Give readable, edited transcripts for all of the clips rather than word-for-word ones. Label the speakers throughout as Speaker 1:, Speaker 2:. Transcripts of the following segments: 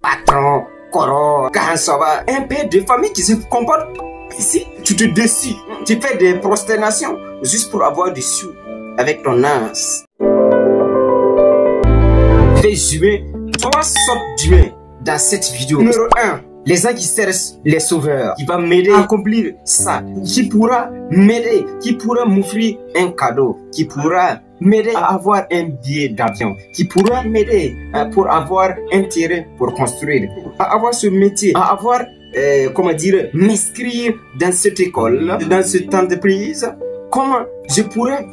Speaker 1: patron, coro, Kahansova, un père de famille qui se comporte ici. Tu te décides, tu fais des prosternations juste pour avoir des sous avec ton as. Les humains, 3 sortes d'humains dans cette vidéo. Numéro 1, les gens qui cherchent les sauveurs, qui va m'aider à accomplir ça, qui pourra m'aider, qui pourra m'offrir un cadeau, qui pourra m'aider à avoir un billet d'avion, qui pourra m'aider pour avoir un terrain pour construire, à avoir ce métier, à avoir, comment dire, m'inscrire dans cette école, dans cette entreprise. Comment je pourrais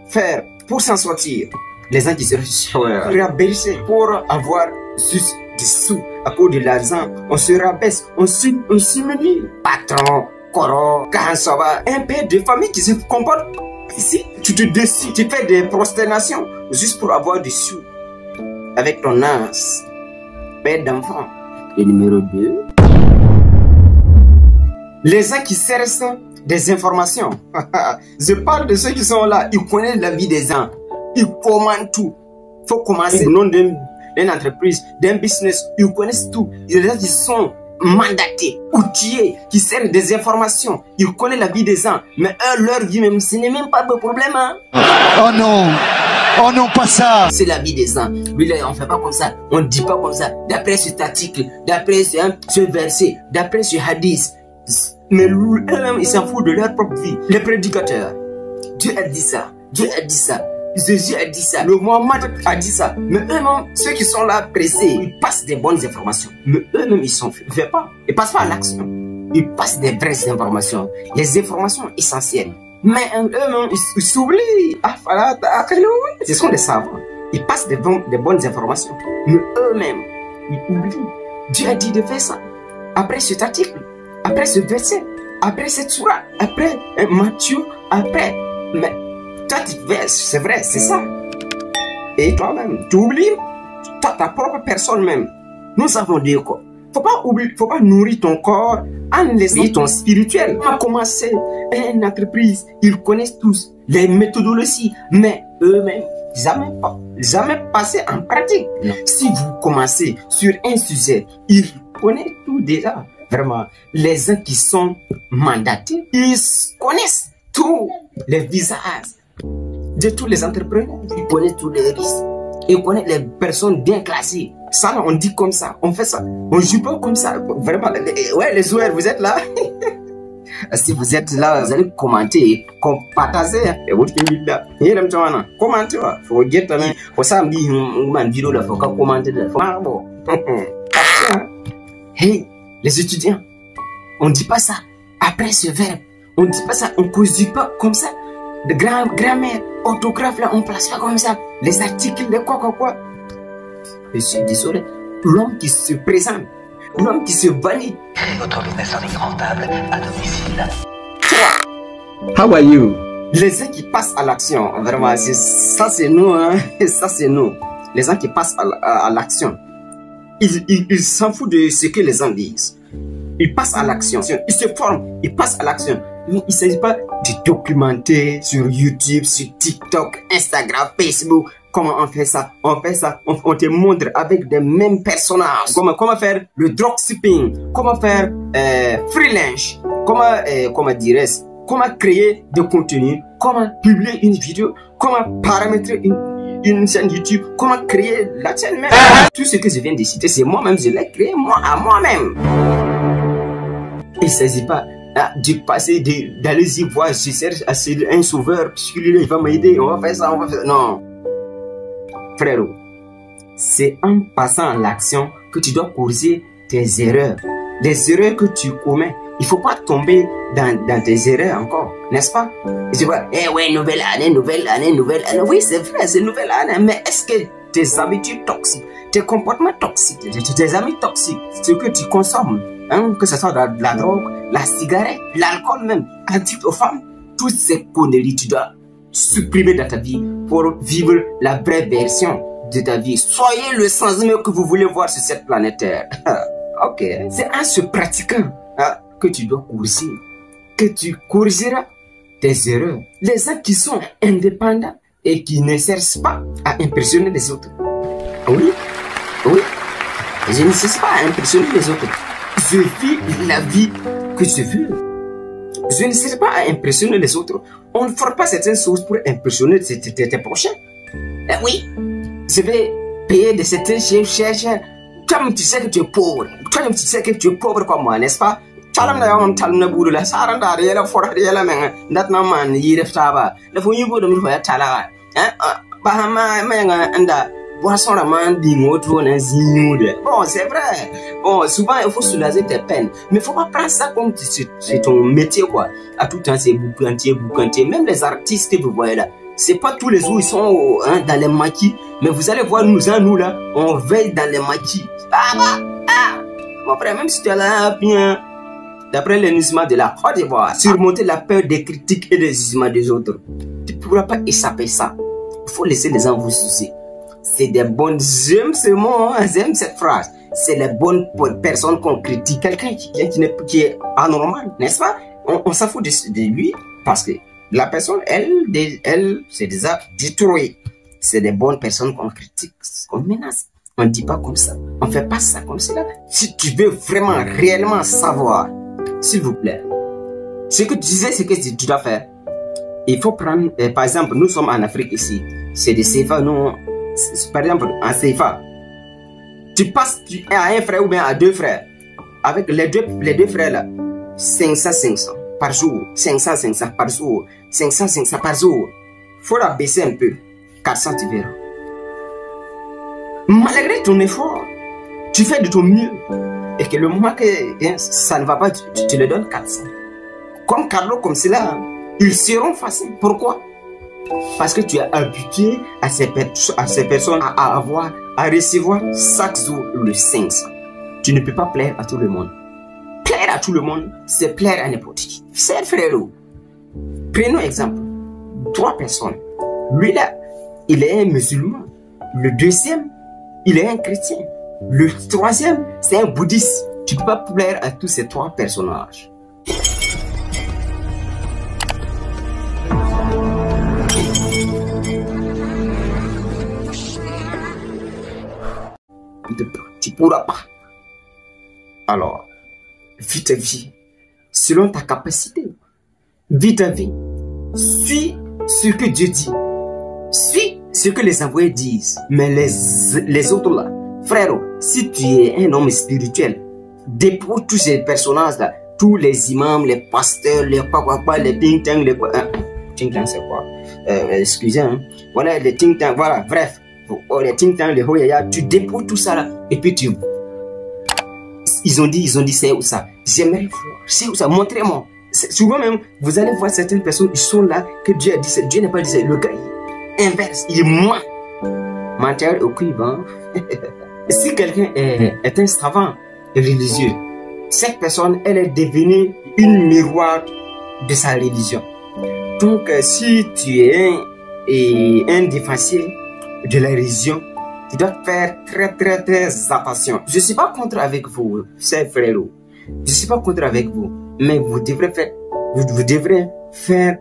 Speaker 1: faire pour s'en sortir? Les gens qui se rabaissent pour avoir juste des sous à cause de l'argent, on se rabaisse, on s'humilie. Patron, coro, Kahansova, un père de famille qui se comporte ici. Tu te décides, tu fais des prosternations juste pour avoir des sous avec ton as, père d'enfant. Et numéro 2, les gens qui cherchent des informations. Je parle de ceux qui sont là, ils connaissent la vie des gens, ils commandent tout. Faut commencer le nom d'une entreprise, d'un business, ils connaissent tout. Les gens qui sont mandatés, outillés, qui servent des informations, ils connaissent la vie des gens, mais eux, leur vie même, ce n'est même pas de problème. Hein?
Speaker 2: Oh non! Oh non, pas ça!
Speaker 1: C'est la vie des gens. Oui, là, on fait pas comme ça, on dit pas comme ça. D'après cet article, d'après ce verset, d'après ce hadith. Mais eux-mêmes, ils s'en foutent de leur propre vie. Les prédicateurs, Dieu a dit ça, Dieu a dit ça, Jésus a dit ça, le Mohammed a dit ça. Mais eux-mêmes, ceux qui sont là pressés, ils passent des bonnes informations. Mais eux-mêmes, ils s'en font pas. Ils passent pas à l'action. Ils passent des vraies informations, les informations essentielles. Mais eux-mêmes, ils s'oublient. Ce sont des savants. Ils passent des bonnes informations. Mais eux-mêmes, ils oublient. Dieu a dit de faire ça. Après cet article, après ce verset, après cette sourate, après Matthieu, après... Mais toi, tu fais, c'est vrai, c'est ça. Et toi-même, tu oublies toi, ta propre personne même. Nous avons dit quoi? Faut pas nourrir ton corps en laissant ton spirituel. On a commencé une entreprise, ils connaissent tous les méthodologies, mais eux-mêmes, jamais passé en pratique. Non. Si vous commencez sur un sujet, ils connaissent tout déjà. Vraiment, les gens qui sont mandatés, ils connaissent tous les visages de tous les entrepreneurs. Ils connaissent tous les risques. Ils connaissent les personnes bien classées. Ça, on dit comme ça, on fait ça. On joue pas comme ça. Vraiment, ouais, les joueurs, vous êtes là. Si vous êtes là, vous allez commenter, partager. Commentez, faut dire tamit. Faut ça me dit, une vidéo là, faut commenter. Hey, les étudiants, on ne dit pas ça après ce verbe. On ne dit pas ça, on ne cause pas comme ça. De grammaire, orthographe là, on ne place pas comme ça. Les articles, les quoi. Je suis désolé. L'homme qui se présente, l'homme qui se valide.
Speaker 3: Créez votre business en ligne rentable à domicile.
Speaker 1: 3. How are you? Les gens qui passent à l'action, vraiment, ça c'est nous, hein. Ça c'est nous. Les gens qui passent à l'action. Ils s'en foutent de ce que les gens disent. Ils passent à l'action. Ils se forment. Ils passent à l'action. Mais il ne s'agit pas de documenter sur YouTube, sur TikTok, Instagram, Facebook. Comment on fait ça? On fait ça. On te montre avec des mêmes personnages. Comment faire le dropshipping? Comment faire freelance? Comment dirais-je? Comment créer du contenu? Comment publier une vidéo? Comment paramétrer une chaîne YouTube, comment créer la chaîne même. Tout ce que je viens de citer, c'est moi-même, je l'ai créé à moi-même. Il ne s'agit pas de passer, d'aller y voir, je cherche un sauveur, il va m'aider, on va faire ça, Non. Frérot, c'est en passant à l'action que tu dois corriger tes erreurs. Les erreurs que tu commets, il ne faut pas tomber dans tes erreurs encore, n'est-ce pas? Je vois, ouais, nouvelle année. Oui, c'est vrai, c'est nouvelle année. Mais est-ce que tes habitudes toxiques, tes comportements toxiques, tes amis toxiques, ce que tu consommes, hein, que ce soit la drogue, la cigarette, l'alcool même, addict aux femmes, toutes ces conneries, tu dois supprimer dans ta vie pour vivre la vraie version de ta vie. Soyez le changement que vous voulez voir sur cette planète Terre. Ok, c'est en se pratiquant que tu dois corriger, que tu corrigeras tes erreurs. Les gens qui sont indépendants et qui ne cherchent pas à impressionner les autres. Oui, Je ne cherche pas à impressionner les autres. Je vis la vie que je veux. Je ne cherche pas à impressionner les autres. On ne fera pas certaines choses pour impressionner tes prochains. Oui, je vais payer de certaines choses. Comme tu sais que tu es pauvre, comme tu sais que tu es pauvre comme moi, n'est-ce pas? Chalam na yawam chalam na buru la saran da riela fora riela menga dat na man yire ftaba la fo yugo dum fa tala ba ma menga anda boisson la man di ngotro na zinude. Bon, c'est vrai. Bon, souvent il faut soulager tes peines, mais faut pas prendre ça comme c'est ton métier quoi. À tout temps c'est boucantier. Même les artistes que vous voyez là, c'est pas tous les jours ils sont dans les maquis, mais vous allez voir nous là, on veille dans les maquis. Mon frère, même si tu es là bien, d'après le musulman de la Côte d'Ivoire, surmonter la peur des critiques et des jugements des autres, tu ne pourras pas échapper ça. Il faut laisser les gens vous soucier. C'est des bonnes... J'aime ce mot, j'aime cette phrase. C'est les bonnes personnes qu'on critique. Quelqu'un qui est anormal, n'est-ce pas? On s'en fout de lui parce que la personne, elle c'est déjà détruite. C'est des bonnes personnes qu'on critique, qu'on menace. On ne dit pas comme ça. On ne fait pas ça comme cela. Si tu veux vraiment, réellement savoir, s'il vous plaît, ce que tu disais, c'est que tu dois faire. Il faut prendre, par exemple, nous sommes en Afrique ici. C'est des CFA, nous, par exemple, en CFA. Tu passes à un frère ou bien à deux frères. Avec les deux frères là, 500 par jour. 500 par jour. 500 par jour. Il faut la baisser un peu. 400, tu verras. Malgré ton effort, tu fais de ton mieux. Et que le moment que ça ne va pas, tu le donnes 400. Comme Carlo, comme cela, ils seront faciles. Pourquoi? Parce que tu es habitué à ces personnes à recevoir chaque jour le 500. Tu ne peux pas plaire à tout le monde. Plaire à tout le monde, c'est plaire à n'importe qui. C'est frérot. Prenons exemple. 3 personnes. Lui là, il est un musulman. Le deuxième, il est un chrétien. Le troisième, c'est un bouddhiste. Tu ne peux pas plaire à tous ces 3 personnages. Tu ne pourras pas. Alors, vis ta vie selon ta capacité. Vis ta vie. Suis ce que Dieu dit. Suis ce que les envoyés disent. Mais les autres là, frère, si tu es un homme spirituel, dépose tous ces personnages-là, tous les imams, les pasteurs, les papa, les ting-tang, les... ting-tang c'est quoi? Excusez, hein. Voilà, les ting-tang, voilà, bref. Les ting-tang, les hoyaya, tu déposes tout ça là, et puis tu... Ils ont dit, c'est où ça? J'aimerais voir, c'est où ça? Montrez-moi. Souvent même, vous allez voir certaines personnes, ils sont là, que Dieu a dit ça. Dieu n'a pas dit ça. Le gars, il inverse, il ment. Menteur au cuivre. Si quelqu'un est un savant religieux, cette personne, elle est devenue une miroir de sa religion. Donc, si tu es un défenseur de la religion, tu dois faire très attention. Je ne suis pas contre avec vous, chers frères. Je ne suis pas contre avec vous, mais vous devrez faire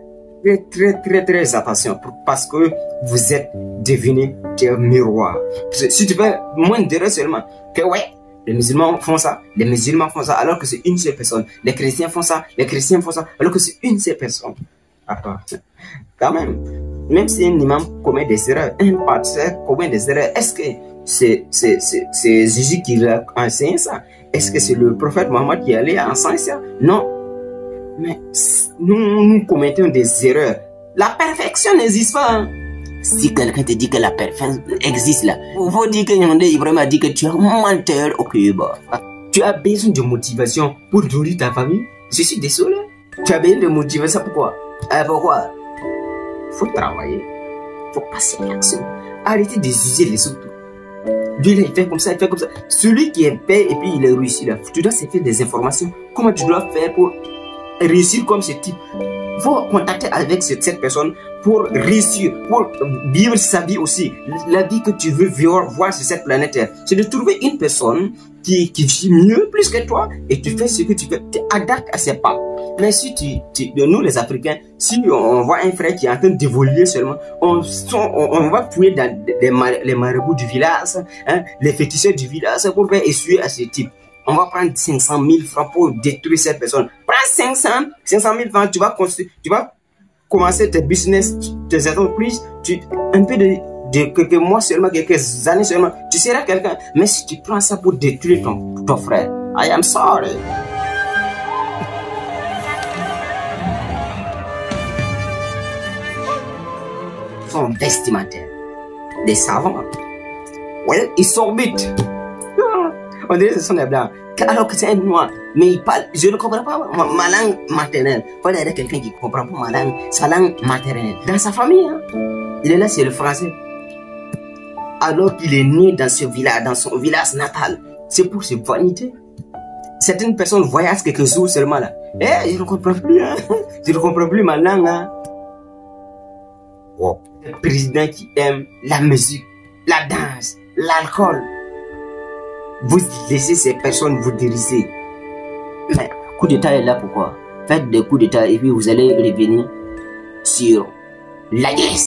Speaker 1: très attention parce que vous êtes devenus des miroirs. Si tu fais moins d'erreurs seulement, que ouais, les musulmans font ça, alors que c'est une seule personne. Les chrétiens font ça, alors que c'est une seule personne. Attends, quand même si un imam commet des erreurs, un pasteur commet des erreurs, est-ce que c'est Jésus qui a enseigné ça? Est-ce que c'est le prophète Mohammed qui allait enseigner ça? Non. Mais nous commettons des erreurs. La perfection n'existe pas. Hein? Si quelqu'un te dit que la perfection existe là, il faut dire que Ibrahim a dit que tu es un menteur au Cuba. Tu as besoin de motivation pour nourrir ta famille? Je suis désolé. Tu as besoin de motivation pourquoi? Pourquoi? Il faut travailler. Il faut passer à l'action. Arrêtez de juger les autres. Lui, il fait comme ça, il fait comme ça. Celui qui est payé et puis il est réussi là, tu dois se faire des informations. Comment tu dois faire pour réussir comme ce type? Il faut contacter avec cette personne pour réussir, pour vivre sa vie aussi. La vie que tu veux voir sur cette planète Terre. C'est de trouver une personne qui vit mieux, plus que toi, et tu fais ce que tu fais. Tu adaptes à ses pas. Mais si nous les Africains, si on voit un frère qui est en train d'évoluer seulement, on va fouiller dans les marabouts du village, hein, les féticheurs du village pour faire essuyer à ce type. On va prendre 500 000 francs pour détruire cette personne. Prends 500 000 francs, tu vas commencer tes business, tes entreprises, un peu de quelques mois seulement, quelques années seulement, tu seras quelqu'un. Mais si tu prends ça pour détruire ton frère, I am sorry. Son vestimentaire, des savants, ouais, ils s'orbitent. On dirait que ce sont des blancs. Alors que c'est un noir, mais il parle, je ne comprends pas ma langue maternelle. Il faut aller quelqu'un qui ne comprend pas sa langue maternelle. Dans sa famille, hein, il est là, c'est le français. Alors qu'il est né dans ce village, dans son village natal, c'est pour ses vanités. Certaines personnes voyagent quelques jours seulement là. Eh, je ne comprends plus, hein. Je ne comprends plus ma langue, hein. Wow. Le président qui aime la musique, la danse, l'alcool. Vous laissez ces personnes vous diriger. Mais coup d'état est là pourquoi? Faites des coups d'état et puis vous allez revenir sur la guerre.